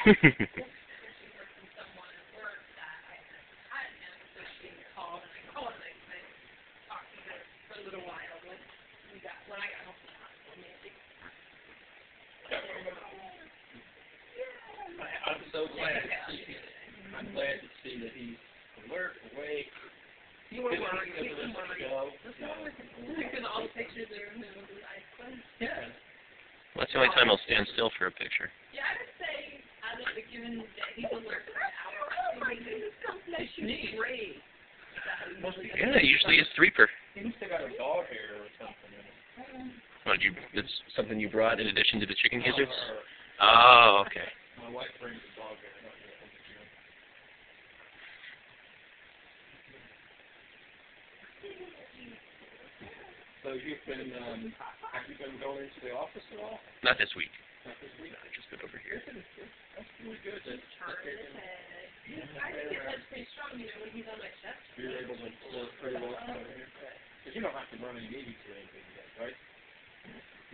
I'm so glad. I'm glad to see that he's alert, awake. He wants to go. Because all the pictures are in his eyes closed. Yeah. Well, that's the only time he'll stand still for a picture. Yeah, I would say out of the given day, he's alert for an hour. Oh my goodness, God bless you. Great. Yeah, usually it's threeper. He must have got a dog hair or something in it. What, it's something you brought in addition to the chicken gizzards? Oh, okay. My wife brings a dog hair. So have you been going into the office at all? Not this week. Not this week? No, I've just been over here. That's really good. I think that's pretty strong, you know, when he's on my chest. You're able to work pretty well over here? Because you don't have to run any meetings or anything yet, right?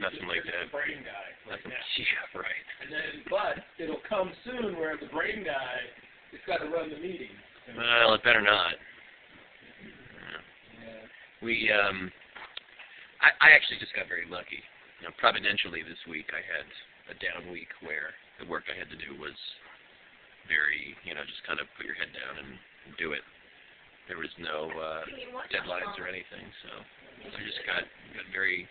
Nothing like that. The brain guy. Right now. Yeah, right. And then, but it'll come soon where the brain guy has got to run the meeting. Well, it better not. Yeah. I actually just got very lucky. You know, providentially this week I had a down week where the work I had to do was very, just kind of put your head down and do it. There was no deadlines or anything, so I just got very,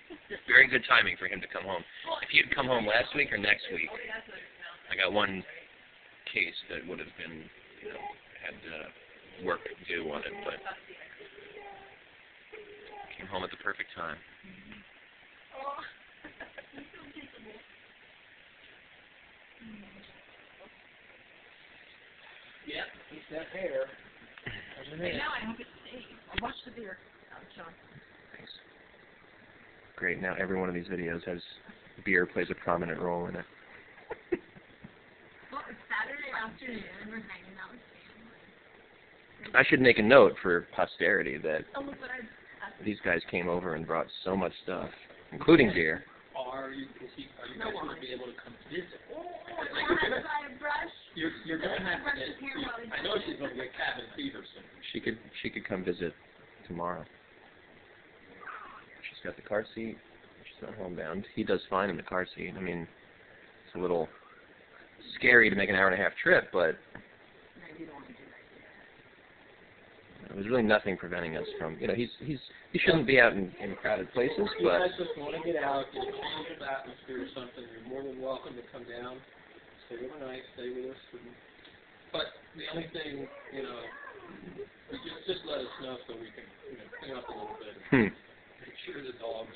very good timing for him to come home. If he had come home last week or next week, I got one case that would have been, had work due on it, but came home at the perfect time. Yep, he's that hair. Right now I hope it stays. I'll watch the beer. John. Thanks. Great, now every one of these videos has beer plays a prominent role in it. Well, it's Saturday afternoon and we're hanging out with family. I should make a note for posterity that Oh, look what these guys came over and brought so much stuff, including beer. Are you guys going to be able to come visit? You're going to have to get, I know she's going to get cabin fever soon. She could come visit tomorrow. She's got the car seat. She's not homebound. He does fine in the car seat. I mean, it's a little scary to make an hour-and-a-half trip, but there's really nothing preventing us from, he shouldn't be out in crowded places, If you but guys just want to get out, get a change of atmosphere or something, you're more than welcome to come down, stay overnight, stay with us. But the only thing, just let us know so we can clean up a little bit and make sure the dogs,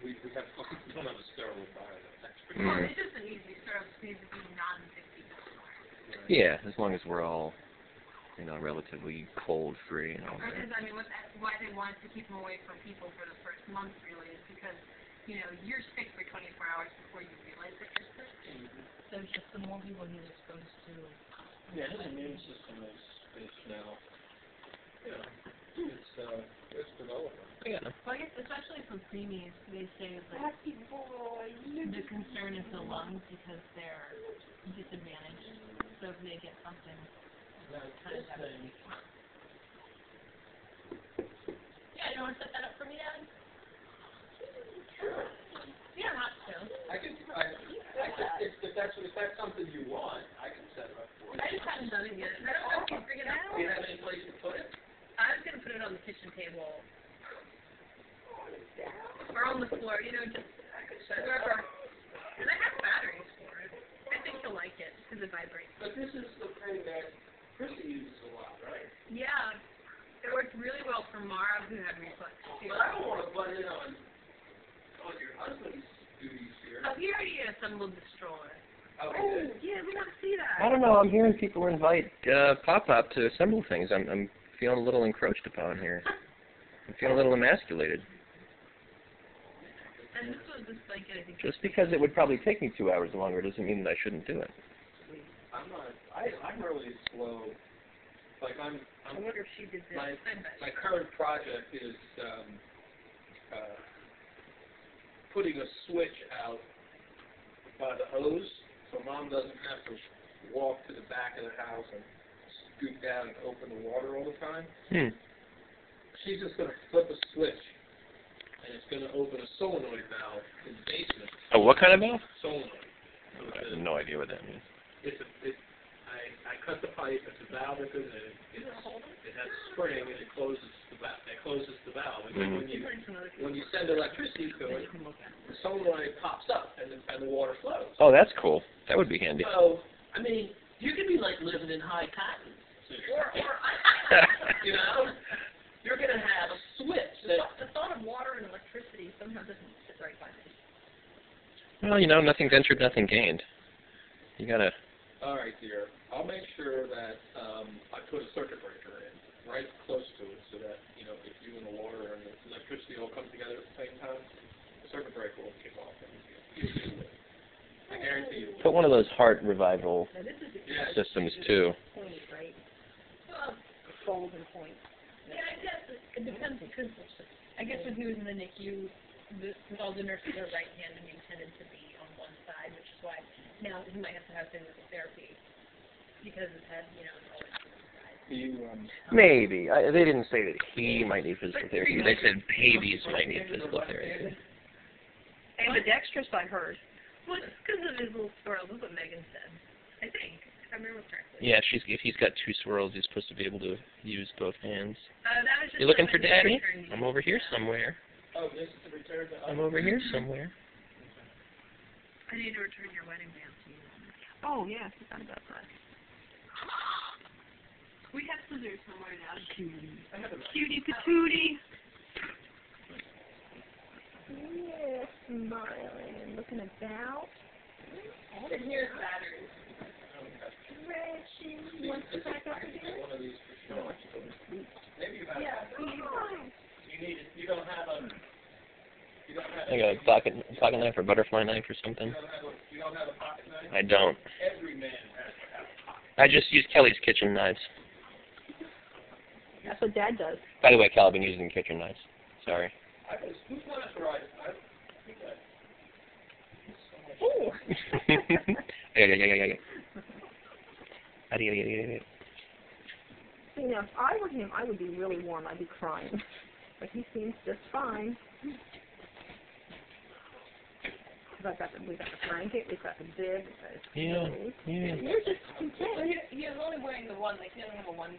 we don't have a sterile environment. That's pretty Well, it's just an easy sterile space to be non-60. yeah, as long as we're all, relatively cold-free and all that. Because, I mean, why they wanted to keep them away from people for the first month, really, is because, you're sick for 24 hours before you realize that you're sick. So it's just the more people he's exposed to. Yeah, his immune system is now, it's developing. Yeah. Well, I guess especially for preemies, they say that the concern is the lungs because they're disadvantaged. So if they get something, kind of devastating. Yeah, you want to set that up for me, Dad? You don't have to. If that's something you want, I can set it up for you. I just haven't done it yet. I don't know if you figured it out. Do you have any place to put it? I was going to put it on the kitchen table. Or on the floor, just wherever. And I have batteries for it. I think you'll like it because it vibrates. But this is the thing that Chrissy uses a lot, right? Yeah. It worked really well for Mara, who had reflux too. But I don't want to butt in on your husband's duties here. Oh, he already assembled the stroller. Oh, yeah, we want to see that. I don't know. I'm hearing people invite Pop Pop to assemble things. I'm feeling a little encroached upon here. I'm feeling a little emasculated. And this was just like it, I think. Just because it would probably take me 2 hours longer doesn't mean that I shouldn't do it. I'm really slow. Like I wonder if she did this. My current project is putting a switch out by the hose, so Mom doesn't have to walk to the back of the house and scoot down and open the water all the time. She's just going to flip a switch, and it's going to open a solenoid valve in the basement. Oh, what kind of valve? Solenoid. So I have no idea what that means. I cut the pipe. It's a valve that goes in. It has a spring, and it closes the valve. And when you send electricity to it, the solenoid pops up, and the water flows. Oh, that's cool. That would be handy. So, I mean, you could be like living in high cotton, you know. You're going to have a switch. The thought of water and electricity somehow doesn't sit right by me. Well, you know, nothing's entered, nothing gained. You gotta... All right, dear. I'll make sure that I put a circuit breaker in right close to it so that, you know, if you and the water and the electricity all come together at the same time, the circuit breaker will kick off. I guarantee you. Put one of those heart revival systems, too. Point, right? Fold and point. Yeah, I guess it depends because I guess when he was in the NICU, all the nurses are right-handed and tended to be on one side, which is why now he might have to have physical therapy because his head, you know, is always on one side. Maybe. They didn't say that he might need physical therapy. They said babies might need physical therapy. Ambidextrous, I heard. Well, it's because of his little swirl. That's what Megan said. I think. If I remember correctly. Yeah, if he's got two swirls, he's supposed to be able to use both hands. That was just You looking for Daddy? I'm over here somewhere. Oh, this is the return to... I'm over here somewhere. I need to return your wedding band to you. Oh, yeah, I forgot about that. We have scissors somewhere now. Cutie patootie. Yeah, smiling and looking about. And here's batteries. Reggie wants to back up again? One of these for sure. Maybe you have... Yeah. You don't have a... I got a pocket knife or butterfly knife or something. You don't have a pocket knife? I don't. Every man has to have a pocket. I just use Kelly's kitchen knives. That's what Dad does. By the way, Cal, I've been using kitchen knives. Sorry. Who's not authorized? Ooh. See, now, if I were him, I would be really warm. I'd be crying. But he seems just fine. We've got the blanket, we've got the bib. Yeah. You're just content. Well, he was only wearing the one, like he doesn't have a onesie on.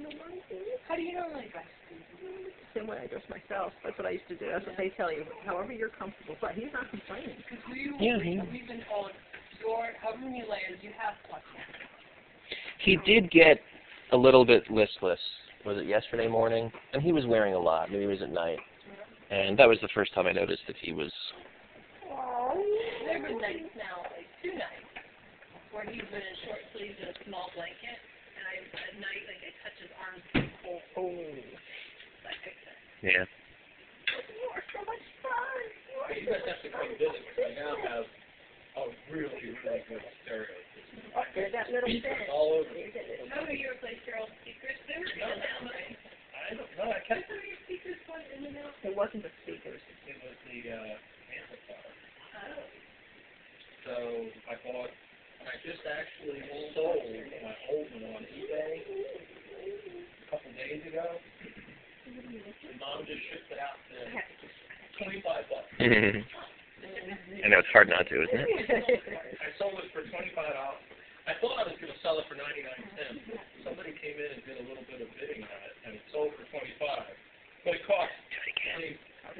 No onesie? How do you normally dress? Same way I dress myself. That's what I used to do. That's what they tell you. However you're comfortable. But he's not complaining. We've been told, however many layers you have plus one. He did get a little bit listless. Was it yesterday morning? And he was wearing a lot. Maybe it was at night. And that was the first time I noticed that he was... There have been nights now, like 2 nights, where he's been in short sleeves and a small blanket, and at night, like, I touch his arms and pull. I fix it. Yeah. You are so much fun. You guys have to come visit because I now have a really, really good stereo. There's that little bit. All over. How do you replace your old speakers there? I don't know. I kept your speakers going in and out? It wasn't the speakers. It was the amplifier. So I just actually sold my old one on eBay a couple days ago. And Mom just shipped it out to $25. I know, it's hard not to, isn't it? I sold it for $25. I thought I was going to sell it for 99 cents. Somebody came in and did a little bit of bidding on it, and it sold for 25. But it cost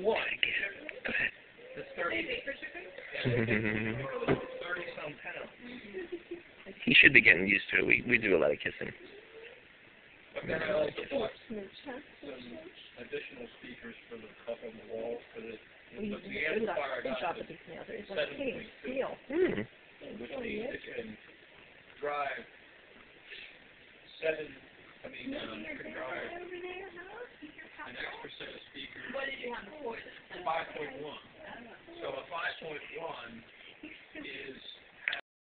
21. It's 30-some pounds. He should be getting used to it. We do a lot of kissing. But then I also bought some additional speakers for the up on the walls because the amplifier got to 7.2, which the